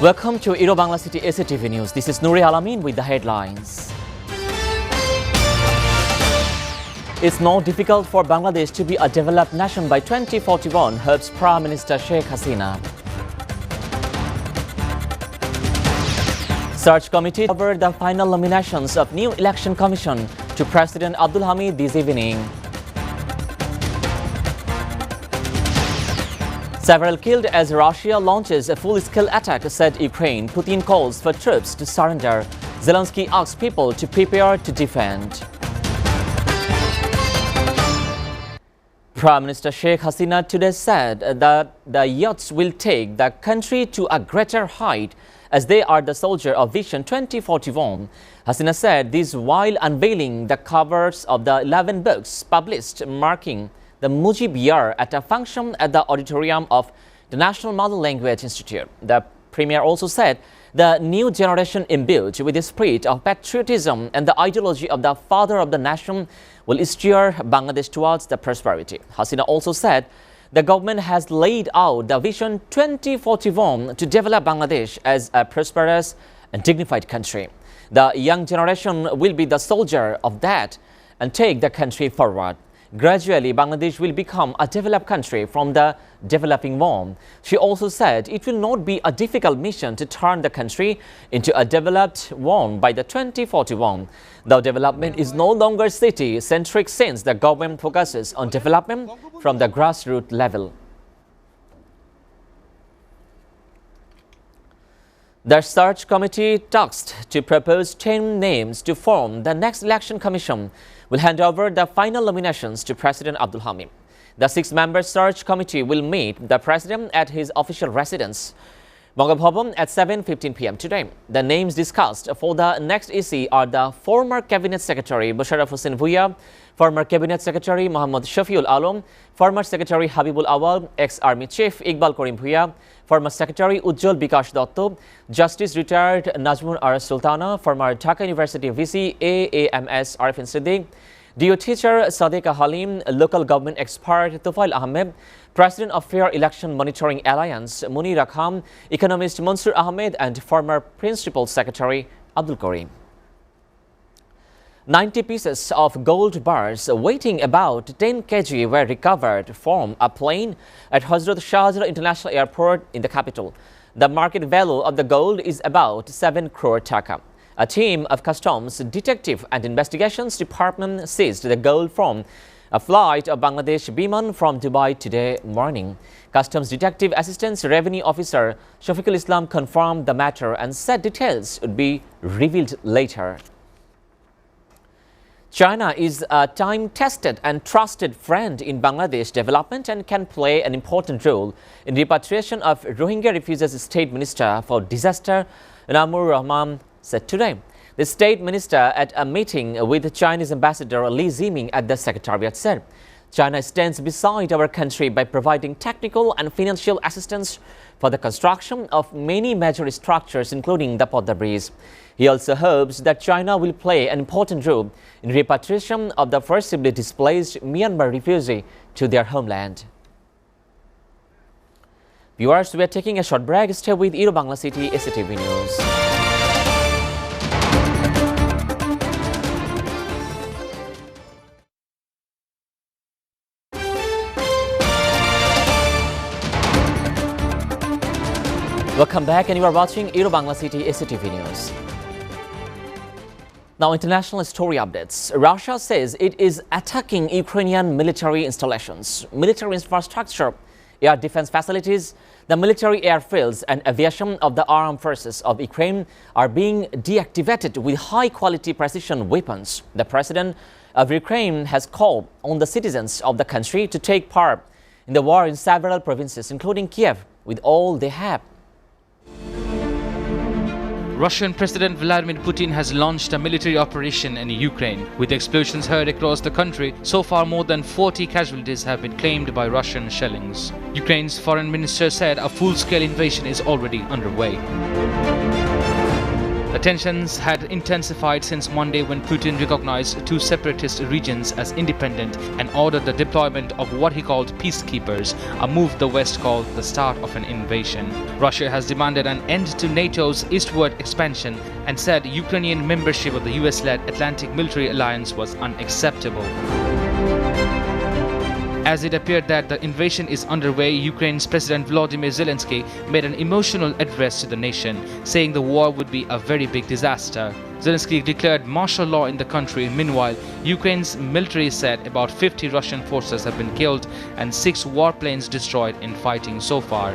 Welcome to Bangla City SATV News. This is Nuri Alamin with the headlines. It's not difficult for Bangladesh to be a developed nation by 2041, hopes Prime Minister Sheikh Hasina. Search committee covered the final nominations of new election commission to President Abdul Hamid this evening. Several killed as Russia launches a full-scale attack, said Ukraine. Putin calls for troops to surrender. Zelensky asks people to prepare to defend. Prime Minister Sheikh Hasina today said that the youths will take the country to a greater height as they are the soldier of Vision 2041. Hasina said this while unveiling the covers of the 11 books published marking the Mujib Year at a function at the auditorium of the National Mother Language Institute. The Premier also said the new generation imbued with the spirit of patriotism and the ideology of the father of the nation will steer Bangladesh towards the prosperity. Hasina also said the government has laid out the Vision 2041 to develop Bangladesh as a prosperous and dignified country. The young generation will be the soldier of that and take the country forward. Gradually, Bangladesh will become a developed country from the developing one. She also said it will not be a difficult mission to turn the country into a developed one by the 2041. The development is no longer city-centric since the government focuses on development from the grassroots level. The search committee tasked to propose 10 names to form the next election commission will hand over the final nominations to President Abdul Hamid. The 6-member search committee will meet the president at his official residence, Bangla Bhavan, at 7:15 p.m. today. The names discussed for the next EC are the former Cabinet Secretary Musharraf Hossain Bhuiya, former Cabinet Secretary Mohammad Shafiul Alam, former Secretary Habibul Awal, ex-Army Chief Iqbal Karim Bhuiya, former Secretary Ujjwal Bikash Dotto, Justice retired Najmun Ara Sultana, former Dhaka University VC AAMS Arifin Siddiq, DO teacher Sadiqa Halim, local government expert Tufail Ahmed, President of Fair Election Monitoring Alliance Munir Akham, economist Mansur Ahmed, and former Principal Secretary Abdul Karim. 90 pieces of gold bars weighing about 10 kg were recovered from a plane at Hazrat Shahjahan International Airport in the capital. The market value of the gold is about 7 crore taka. A team of Customs, Detective and Investigations Department seized the gold from a flight of Bangladesh Biman from Dubai today morning. Customs Detective Assistant Revenue Officer Shafiqul Islam confirmed the matter and said details would be revealed later. China is a time-tested and trusted friend in Bangladesh development and can play an important role in repatriation of Rohingya refugees, State Minister for Disaster Namur Rahman said today. The State Minister at a meeting with Chinese Ambassador Li Ziming at the Secretariat said, China stands beside our country by providing technical and financial assistance for the construction of many major structures, including the Podda Bridge. He also hopes that China will play an important role in repatriation of the forcibly displaced Myanmar refugees to their homeland. Viewers, we are taking a short break. Stay with Bangla City SATV News. Welcome back, and you are watching Bangla City SATV News. Now, international story updates. Russia says it is attacking Ukrainian military installations, military infrastructure, air defense facilities. The military airfields and aviation of the armed forces of Ukraine are being deactivated with high-quality precision weapons. The president of Ukraine has called on the citizens of the country to take part in the war in several provinces, including Kiev, with all they have. Russian President Vladimir Putin has launched a military operation in Ukraine. With explosions heard across the country, so far more than 40 casualties have been claimed by Russian shellings. Ukraine's foreign minister said a full-scale invasion is already underway. The tensions had intensified since Monday when Putin recognized two separatist regions as independent and ordered the deployment of what he called peacekeepers, a move the West called the start of an invasion. Russia has demanded an end to NATO's eastward expansion and said Ukrainian membership of the US-led Atlantic Military Alliance was unacceptable. As it appeared that the invasion is underway, Ukraine's President Volodymyr Zelensky made an emotional address to the nation, saying the war would be a very big disaster. Zelensky declared martial law in the country. Meanwhile, Ukraine's military said about 50 Russian forces have been killed and 6 warplanes destroyed in fighting so far.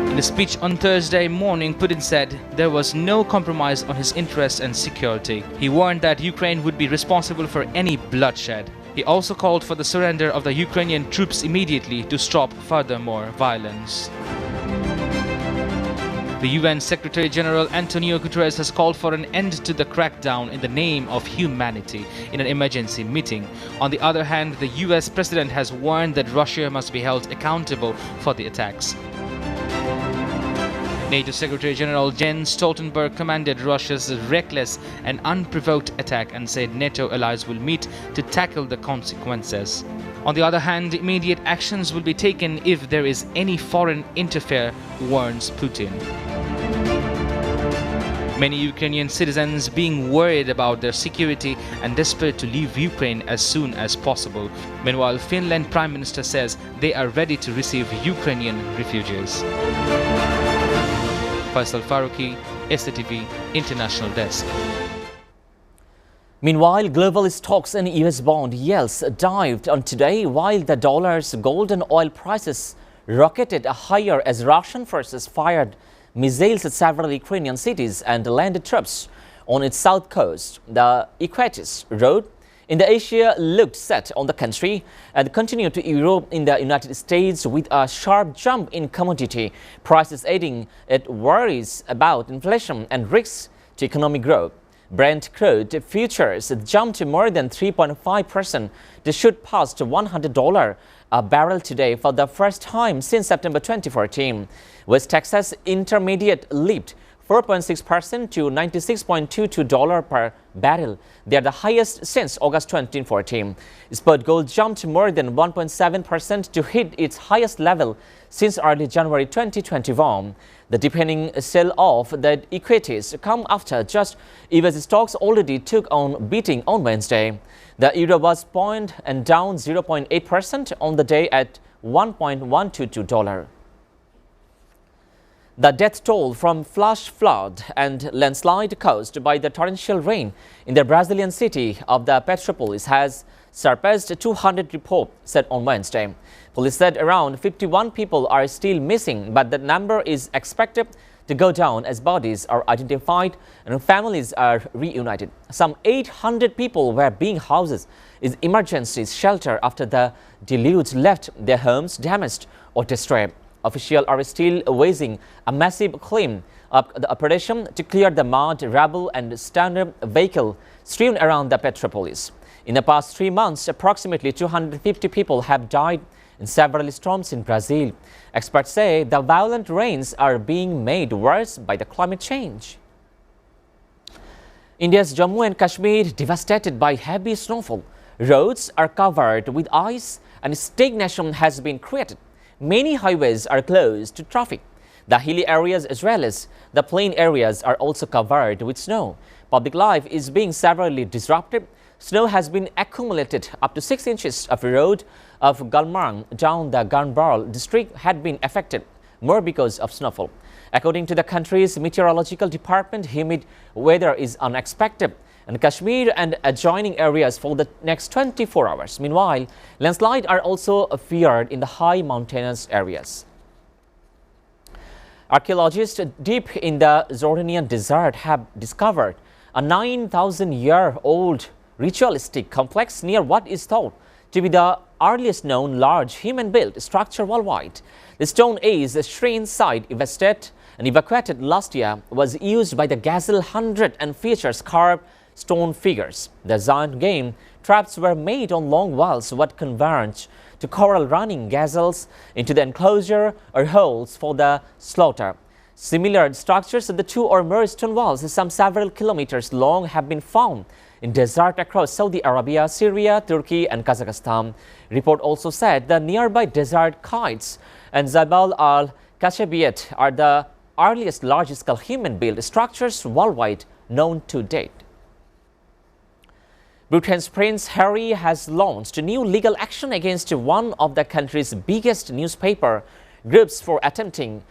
In a speech on Thursday morning, Putin said there was no compromise on his interests and security. He warned that Ukraine would be responsible for any bloodshed. He also called for the surrender of the Ukrainian troops immediately to stop furthermore violence. The UN Secretary General Antonio Guterres has called for an end to the crackdown in the name of humanity in an emergency meeting. On the other hand, the US President has warned that Russia must be held accountable for the attacks. NATO Secretary General Jens Stoltenberg commended Russia's reckless and unprovoked attack and said NATO allies will meet to tackle the consequences. On the other hand, immediate actions will be taken if there is any foreign interference, warns Putin. Many Ukrainian citizens being worried about their security and desperate to leave Ukraine as soon as possible. Meanwhile, Finland Prime Minister says they are ready to receive Ukrainian refugees. Faisal Faruqi, SATV International Desk. Meanwhile, global stocks and US bond yields dived on today while the dollar's gold and oil prices rocketed higher as Russian forces fired missiles at several Ukrainian cities and landed troops on its south coast. The equities road in the Asia looked set on the country and continued to erode in the United States with a sharp jump in commodity prices, aiding it worries about inflation and risks to economic growth. Brent crude futures jumped to more than 3.5% to shoot past $100 a barrel today for the first time since September 2014. West Texas Intermediate leaped 4.6% to $96.22 per barrel. They are the highest since August 2014. Spot gold jumped more than 1.7% to hit its highest level since early January 2021. The deepening sell-off that equities come after just US stocks already took on beating on Wednesday. The euro was pointed and down 0.8% on the day at $1.122. The death toll from flash flood and landslide caused by the torrential rain in the Brazilian city of the Petropolis has surpassed 200, report said on Wednesday. Police said around 51 people are still missing, but the number is expected to go down as bodies are identified and families are reunited. Some 800 people were being housed in emergency shelter after the deluge left their homes damaged or destroyed. Officials are still waging a massive clean up the operation to clear the mud, rubble and standard vehicle strewn around the Petropolis. In the past 3 months, approximately 250 people have died in several storms in Brazil. Experts say the violent rains are being made worse by the climate change. India's Jammu and Kashmir devastated by heavy snowfall. Roads are covered with ice and stagnation has been created. Many highways are closed to traffic. The hilly areas as well as the plain areas are also covered with snow. Public life is being severely disrupted. Snow has been accumulated up to 6 inches of the road of Gulshan down the Ganbal district had been affected more because of snowfall. According to the country's meteorological department, humid weather is unexpected in Kashmir and adjoining areas for the next 24 hours. Meanwhile, landslides are also feared in the high mountainous areas. Archaeologists deep in the Jordanian desert have discovered a 9,000-year-old ritualistic complex near what is thought to be the earliest known large human-built structure worldwide. The Stone Age shrine site evacuated last year was used by the Gazelle 100 and features carved stone figures. The giant game traps were made on long walls what converge to coral running gazelles into the enclosure or holes for the slaughter. Similar structures of the 2 or more stone walls, some several kilometers long, have been found in desert across Saudi Arabia, Syria, Turkey and Kazakhstan. Report also said the nearby desert kites and Jabal al-Kashabiyat are the earliest large-scale human-built structures worldwide known to date. Britain's Prince Harry has launched a new legal action against one of the country's biggest newspaper groups for attempting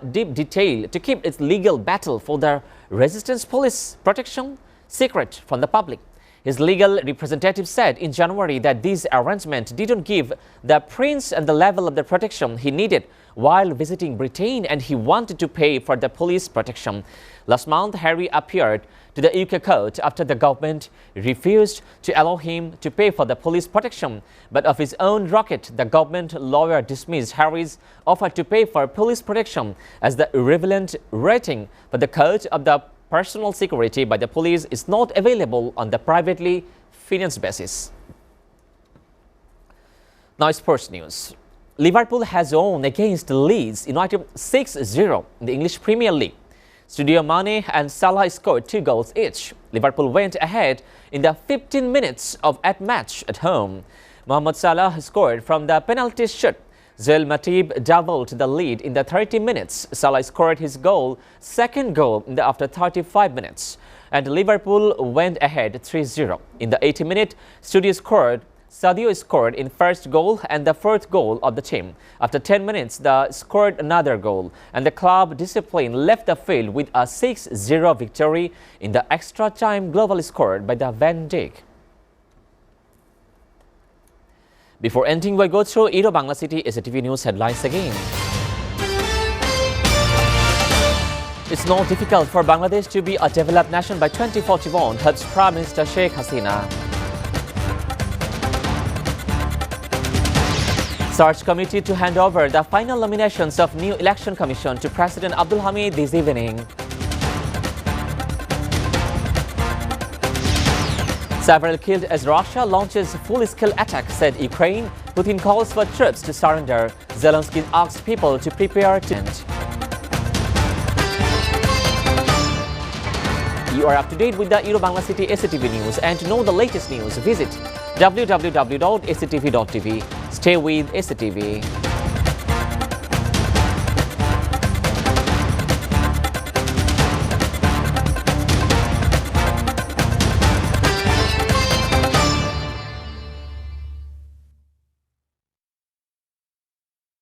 deep detail to keep its legal battle for the resistance police protection secret from the public. His legal representative said in January that this arrangement didn't give the prince and the level of the protection he needed while visiting Britain, and he wanted to pay for the police protection. Last month, Harry appeared to the UK court after the government refused to allow him to pay for the police protection. But of his own rocket, the government lawyer dismissed Harry's offer to pay for police protection as the irrelevant rating for the code of the personal security by the police is not available on the privately financed basis. Now, sports news. Liverpool has won against Leeds United 6-0 in the English Premier League. Sadio Mane and Salah scored 2 goals each. Liverpool went ahead in the 15 minutes of at match at home. Mohamed Salah scored from the penalty shoot. Joel Matip doubled the lead in the 30 minutes. Salah scored his second goal after 35 minutes. And Liverpool went ahead 3-0. In the 80-minute, Sadio scored in first goal and the fourth goal of the team. After 10 minutes, they scored another goal, and the club discipline left the field with a 6-0 victory in the extra time global scored by the Van Dijk. Before ending, we'll go through Bangla City SATV News headlines again. It's not difficult for Bangladesh to be a developed nation by 2041, hopes Prime Minister Sheikh Hasina. Search committee to hand over the final nominations of new election commission to President Abdul Hamid this evening. Several killed as Russia launches full-scale attack, said Ukraine. Putin calls for troops to surrender. Zelensky asks people to prepare to end. You are up to date with the Bangla City SATV News, and to know the latest news, visit www.satv.tv. Stay with SATV.